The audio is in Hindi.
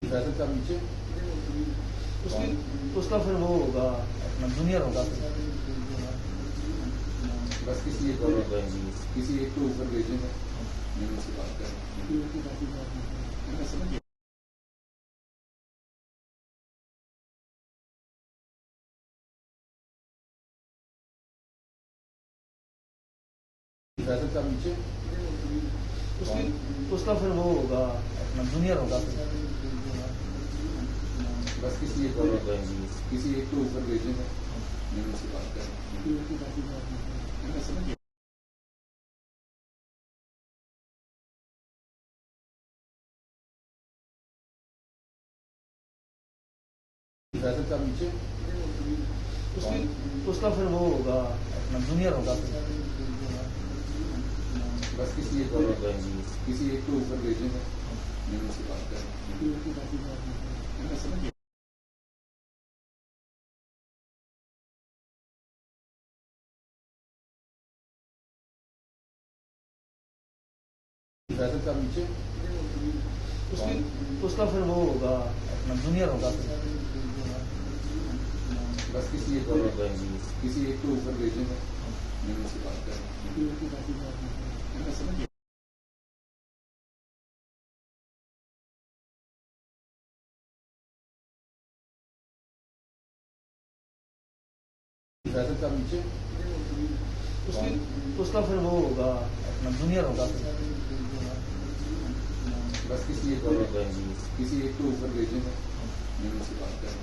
फैसल साहब नीचे उसका फिर वो होगा अपना जूनियर होगा बस किसी एक को ऊपर भेजेंगे मैं उनसे बात कर फैसल साहब नीचे उसका फिर वो होगा अपना जूनियर होगा बस किसी एक को ऊपर भेजेंगे मैं उनसे बात कर फैसल साहब नीचे उसका फिर वो होगा अपना जूनियर होगा बस किसी एक को ऊपर भेजेंगे मैं उनसे बात कर फैसल साहब नीचे उसका फिर वो होगा अपना जूनियर होगा बस किसी एक को ऊपर भेजेंगे मैं उनसे बात कर फैसल साहब नीचे उसका फिर वो होगा अपना जूनियर होगा बस किसी एक को ऊपर भेजेंगे मैं उनसे बात कर